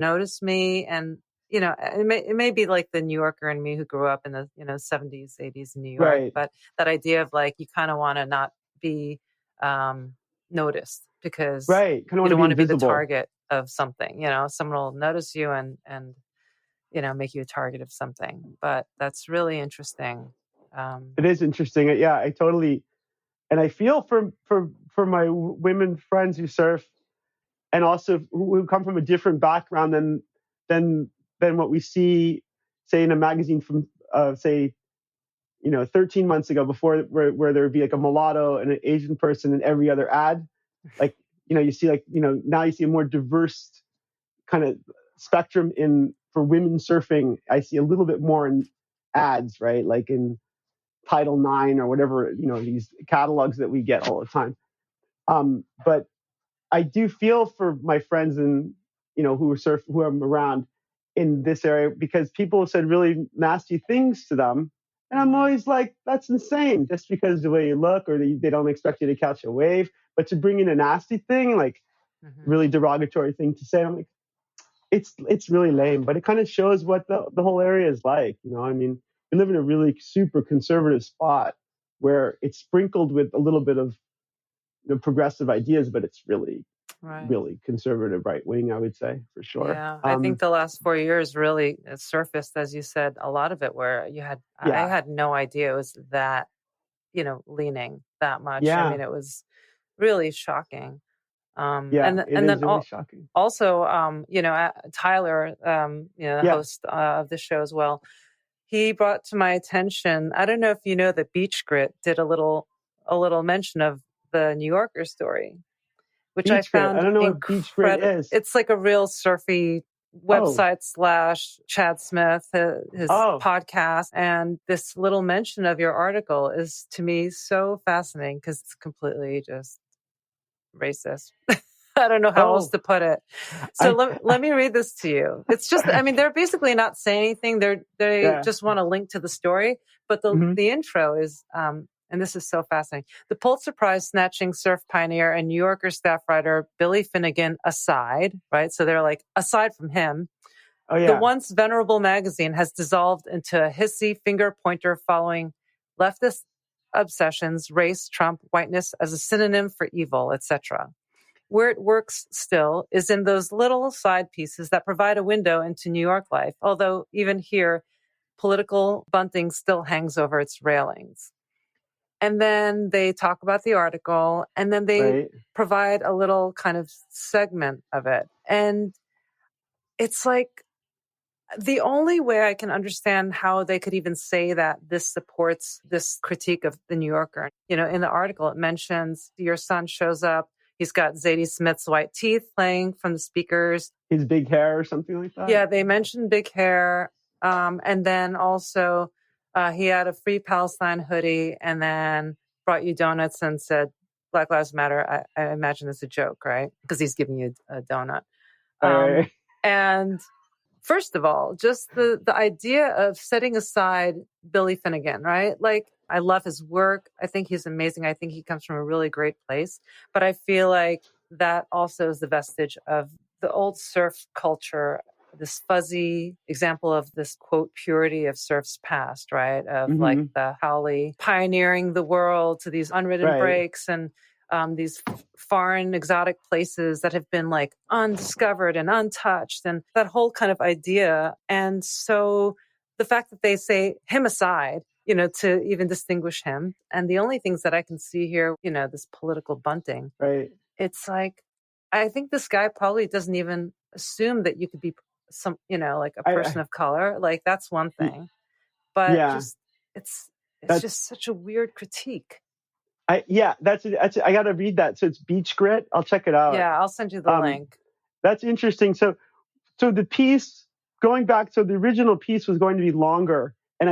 notice me. And, it may be like the New Yorker in me who grew up in the, 70s, 80s in New York, Right. but that idea of like, you kind of want to not be noticed because Right. you don't want to be the target of something, someone will notice you and make you a target of something. But that's really interesting. It is interesting. Yeah, I totally, and I feel for my women friends who surf, and also who come from a different background than what we see, say, in a magazine from say, 13 months ago, before where there would be like a mulatto and an Asian person in every other ad. Like, you see now you see a more diverse kind of spectrum for women surfing. I see a little bit more in ads, right? Like in Title IX or whatever, these catalogs that we get all the time. But I do feel for my friends and who I'm around in this area, because people have said really nasty things to them, and I'm always like, that's insane. Just because the way you look, or they don't expect you to catch a wave, but to bring in a nasty thing, like really derogatory thing to say, I'm like, it's really lame. But it kind of shows what the whole area is like. I mean, we live in a really super conservative spot where it's sprinkled with a little bit of progressive ideas, but it's really conservative, right wing, I would say, for sure. Yeah, I think the last 4 years really surfaced, as you said, a lot of it where I had no idea it was that, leaning that much. Yeah. I mean, it was really shocking. It is really shocking. Also, Tyler, the host of the show as well, he brought to my attention, I don't know if you know that Beach Grit did a little mention of the New Yorker story, which Beach I found Grit. I don't know what Beach Grit is. It's like a real surfy website / Chad Smith, his podcast. And this little mention of your article is, to me, so fascinating because it's completely just racist. I don't know how else to put it. So let me read this to you. It's just, I mean, they're basically not saying anything. They just want to link to the story. But the intro is, and this is so fascinating. The Pulitzer Prize snatching surf pioneer and New Yorker staff writer Billy Finnegan aside, right? So they're like, aside from him, the once venerable magazine has dissolved into a hissy finger pointer following leftist obsessions, race, Trump, whiteness as a synonym for evil, etc. Where it works still is in those little side pieces that provide a window into New York life, although even here, political bunting still hangs over its railings. And then they talk about the article, and then they provide a little kind of segment of it. And it's like the only way I can understand how they could even say that this supports this critique of the New Yorker. In the article, it mentions your son shows up. He's got Zadie Smith's white teeth playing from the speakers. His big hair or something like that? Yeah, they mentioned big hair. And then also he had a Free Palestine hoodie and then brought you donuts and said, Black Lives Matter. I imagine it's a joke, right? Because he's giving you a donut. And first of all, just the idea of setting aside Billy Finnegan, right? Like, I love his work. I think he's amazing. I think he comes from a really great place. But I feel like that also is the vestige of the old surf culture, this fuzzy example of this, quote, purity of surf's past, right? Of like the Howley pioneering the world to these unwritten breaks and these foreign exotic places that have been like undiscovered and untouched, and that whole kind of idea. And so the fact that they say him aside, to even distinguish him. And the only things that I can see here, this political bunting, it's like, I think this guy probably doesn't even assume that you could be some, like a person of color. Like, that's one thing, but it's just such a weird critique. That's I got to read that. So it's Beach Grit. I'll check it out. Yeah, I'll send you the link. That's interesting. So the piece, going back, so the original piece was going to be longer. And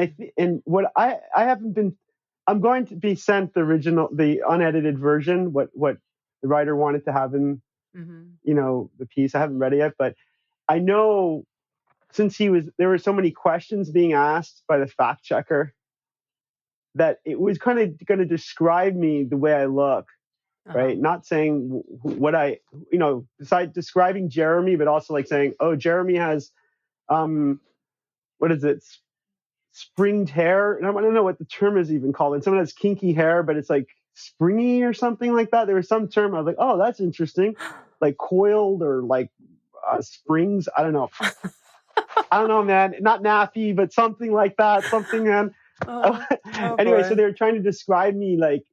I'm going to be sent the unedited version, what the writer wanted to have in, the piece. I haven't read it yet, but I know since there were so many questions being asked by the fact checker that it was kind of going to describe me the way I look. right? Not saying what I, besides describing Jeremy, but also like saying, oh, Jeremy has, what is it? Springed hair. And I don't know what the term is even called. And someone has kinky hair, but it's like springy or something like that. There was some term. I was like, oh, that's interesting. Like coiled or like springs. I don't know. I don't know, man. Not nappy, but something like that. Something, man. Anyway, so they were trying to describe me like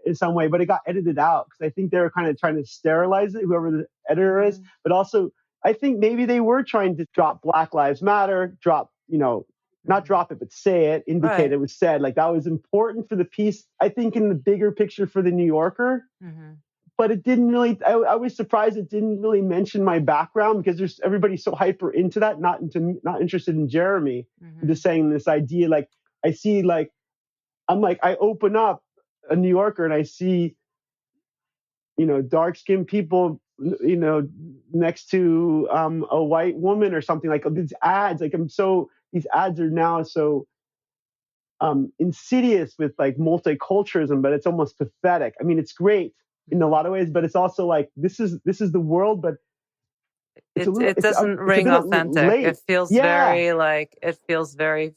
in some way, but it got edited out because I think they were kind of trying to sterilize it, whoever the editor is. But also, I think maybe they were trying to drop Black Lives Matter, not drop it, but say it, indicate it was said. Like that was important for the piece, I think, in the bigger picture for the New Yorker. But it didn't really, I was surprised it didn't really mention my background because everybody's so hyper into that, not interested in Jeremy. Just saying this idea, like I see, like, I open up a New Yorker and I see, dark-skinned people, next to a white woman or something, like these ads, like these ads are now so insidious with like multiculturalism, but it's almost pathetic. I mean, it's great in a lot of ways, but it's also like, this is the world, but it doesn't ring authentic. Late. It feels very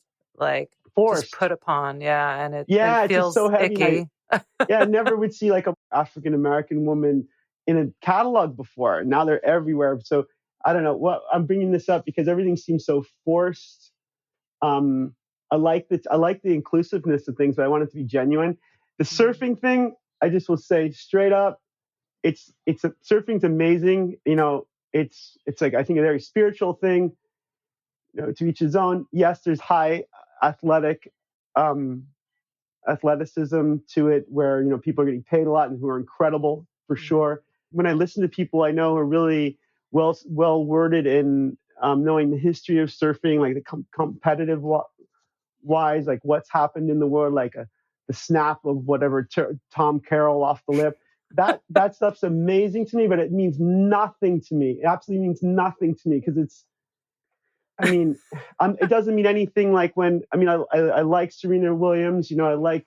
forced, just put upon. Yeah. And it it's feels just so heavy. icky. I never would see like an African-American woman in a catalog before. Now they're everywhere. So I don't know what I'm bringing this up because everything seems so forced. I like the inclusiveness of things, but I want it to be genuine. The surfing thing, I just will say straight up, surfing's amazing. It's like, I think, a very spiritual thing. To each his own. Yes, there's high athleticism to it, where people are getting paid a lot and who are incredible for sure. When I listen to people I know who are really well worded in knowing the history of surfing, like the competitive wise, like what's happened in the world, like the snap of whatever Tom Carroll off the lip. That stuff's amazing to me, but it means nothing to me. It absolutely means nothing to me because it doesn't mean anything like when, I like Serena Williams, I like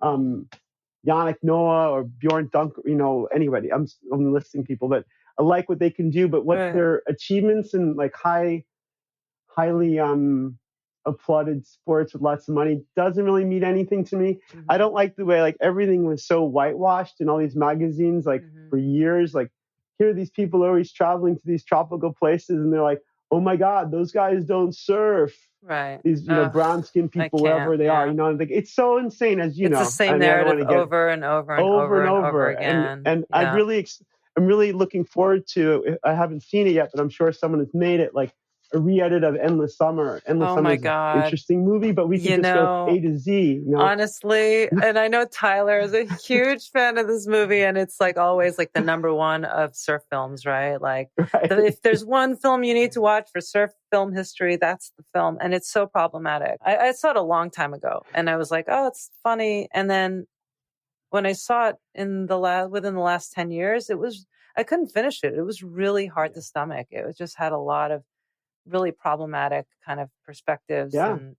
Yannick Noah or Bjorn Dunk, anybody. I'm listing people, but I like what they can do, but what their achievements in like highly applauded sports with lots of money doesn't really mean anything to me. I don't like the way like everything was so whitewashed in all these magazines, like for years. Like here are these people always traveling to these tropical places and they're like, oh my God, those guys don't surf. Right. These, brown skinned people, wherever they are, like, it's so insane, as you know. It's the same narrative over and over again. And I'm really looking forward to, I haven't seen it yet, but I'm sure someone has made it, like a re-edit of Endless Summer. Endless Summer is an interesting movie, but we can just go A to Z. Honestly, and I know Tyler is a huge fan of this movie, and it's like always like the number one of surf films, right? Like if there's one film you need to watch for surf film history, that's the film. And it's so problematic. I saw it a long time ago and I was like, oh, it's funny. And then when I saw it within the last 10 years, I couldn't finish it. It was really hard to stomach. It just had a lot of really problematic kind of perspectives. Yeah. And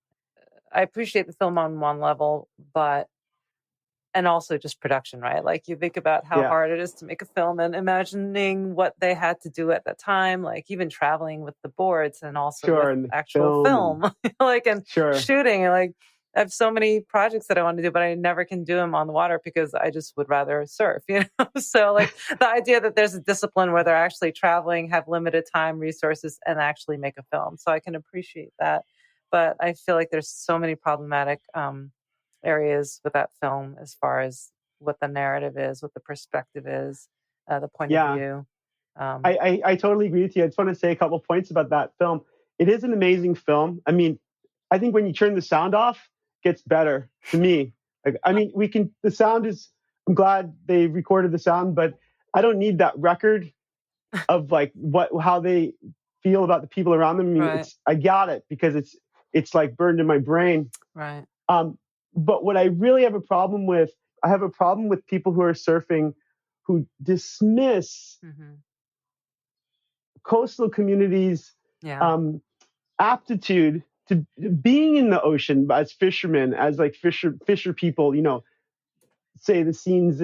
I appreciate the film on one level, and also just production, right? Like you think about how hard it is to make a film and imagining what they had to do at that time, like even traveling with the boards and also with actual film. Like, and shooting. Like I have so many projects that I want to do, but I never can do them on the water because I just would rather surf, So like the idea that there's a discipline where they're actually traveling, have limited time, resources, and actually make a film. So I can appreciate that. But I feel like there's so many problematic areas with that film as far as what the narrative is, what the perspective is, the point of view. I totally agree with you. I just want to say a couple points about that film. It is an amazing film. I mean, I think when you turn the sound off, it gets better to me. Like, I mean, the sound is, I'm glad they recorded the sound, but I don't need that record of like how they feel about the people around them. I mean, I got it because it's like burned in my brain. Right. But what I really have a problem with, I have a problem with people who are surfing who dismiss coastal communities' aptitude to being in the ocean as fishermen, as like fisher people, say the scenes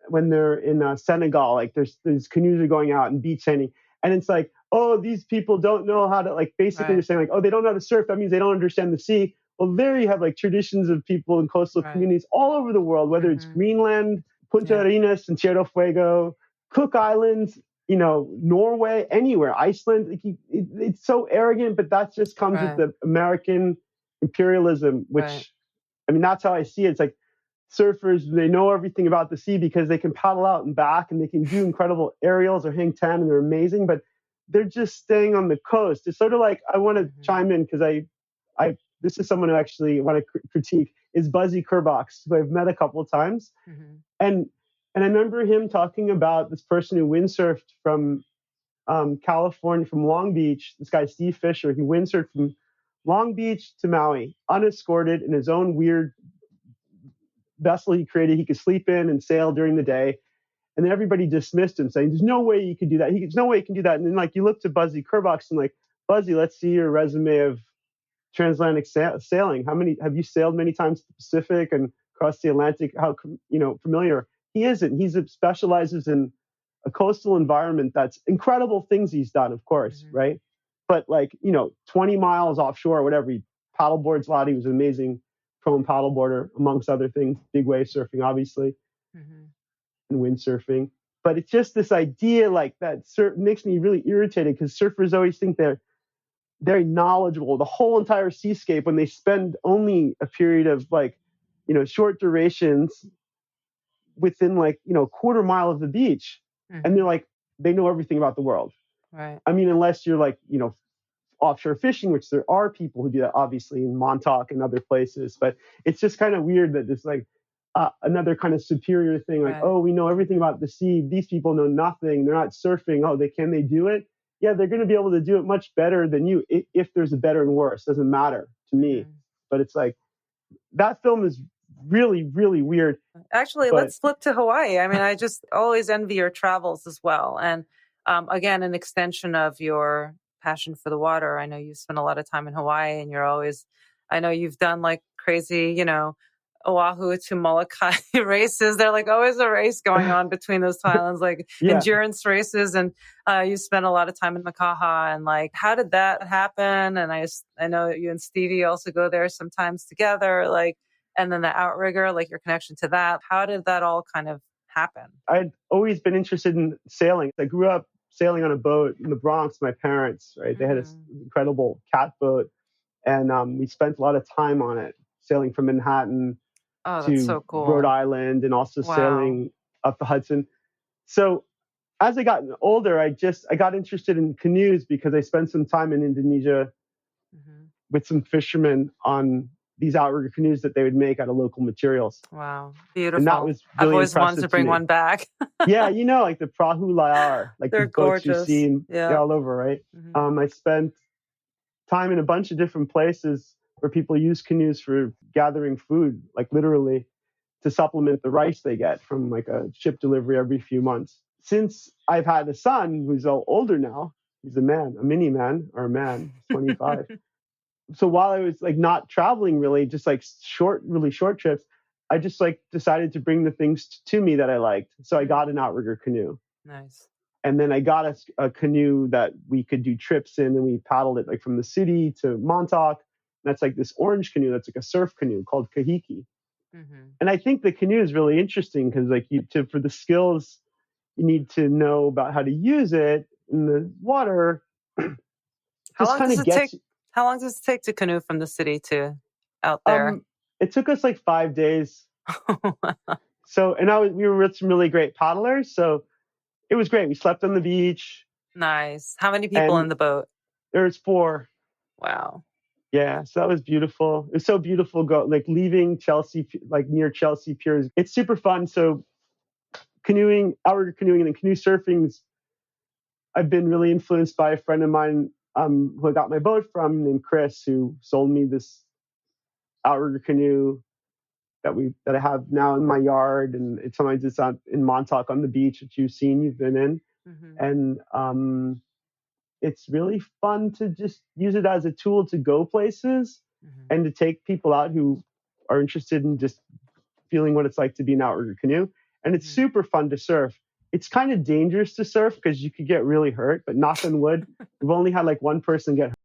when they're in Senegal, like there's canoes are going out and beach sanding, and it's like, oh, these people don't know how to, like, basically they're saying like, oh, they don't know how to surf. That means they don't understand the sea. Well, there you have like traditions of people in coastal communities all over the world, whether it's Greenland, Punta Arenas, and Tierra del Fuego, Cook Islands, Norway, anywhere, Iceland. Like, it's so arrogant, but that just comes with the American imperialism, which, I mean, that's how I see it. It's like surfers, they know everything about the sea because they can paddle out and back and they can do incredible aerials or hang 10 and they're amazing, but they're just staying on the coast. It's sort of like, I want to chime in because I this is someone who actually want to critique, is Buzzy Kerbox, who I've met a couple of times. And I remember him talking about this person who windsurfed from California, from Long Beach, this guy Steve Fisher. He windsurfed from Long Beach to Maui, unescorted, in his own weird vessel he created. He could sleep in and sail during the day. And then everybody dismissed him, saying, there's no way you could do that. There's no way you can do that. And then, like, you look to Buzzy Kerbox and like, Buzzy, let's see your resume of transatlantic sailing. How many have you sailed? Many times to the Pacific and across the Atlantic? How familiar? He isn't. He specializes in a coastal environment. That's incredible things he's done, of course, right? But like 20 miles offshore, or whatever. He paddleboards a lot. He was an amazing pro and paddleboarder, amongst other things. Big wave surfing, obviously, and windsurfing. But it's just this idea like that makes me really irritated, because surfers always think they're very knowledgeable the whole entire seascape when they spend only a period of like short durations within like a quarter mile of the beach, and they're like, they know everything about the world. Right. I mean, unless you're like offshore fishing, which there are people who do that, obviously, in Montauk and other places. But it's just kind of weird that there's like another kind of superior thing, like, oh, we know everything about the sea. These people know nothing. They're not surfing. Oh, can they do it? Yeah, they're going to be able to do it much better than you. If there's a better and worse, doesn't matter to me. But it's like, that film is really, really weird. Actually, let's flip to Hawaii. I mean, I just always envy your travels as well. And again, an extension of your passion for the water. I know you spend a lot of time in Hawaii, and I know you've done like crazy, Oahu to Molokai races. They're like always a race going on between those two islands, like endurance races. And you spent a lot of time in Makaha. And like, how did that happen? And I know you and Stevie also go there sometimes together. Like, and then the outrigger, like your connection to that. How did that all kind of happen? I'd always been interested in sailing. I grew up sailing on a boat in the Bronx. My parents, right? They had this incredible cat boat, and we spent a lot of time on it, sailing from Manhattan to so cool. Rhode Island, and also sailing up the Hudson. So as I got older, I got interested in canoes because I spent some time in Indonesia with some fishermen on these outrigger canoes that they would make out of local materials. Wow, beautiful. And that was really I've always wanted to bring one back. Yeah, like the Prahu Layar, like they're the boats gorgeous. you see all over, right? I spent time in a bunch of different places where people use canoes for gathering food, like literally to supplement the rice they get from like a ship delivery every few months. Since I've had a son who's older now, he's a mini man, 25. So while I was like not traveling really, just like really short trips, I just like decided to bring the things to me that I liked. So I got an outrigger canoe. Nice. And then I got a canoe that we could do trips in, and we paddled it like from the city to Montauk. And that's like this orange canoe that's like a surf canoe called kahiki. And I think the canoe is really interesting because like for the skills you need to know about how to use it in the water. How long does it take to canoe from the city to out there? It took us like 5 days. So, and we were with some really great paddlers. So it was great. We slept on the beach. Nice. How many people in the boat? There's 4. Wow. Yeah, so that was beautiful. It was so beautiful leaving Chelsea, like near Chelsea Piers. It's super fun. So outrigger canoeing, and then canoe surfing, I've been really influenced by a friend of mine who I got my boat from, named Chris, who sold me this outrigger canoe that I have now in my yard, and sometimes it's in Montauk on the beach, which you've been in, and it's really fun to just use it as a tool to go places and to take people out who are interested in just feeling what it's like to be an outrigger canoe. And it's super fun to surf. It's kind of dangerous to surf because you could get really hurt, but knock on wood, we've only had like one person get hurt.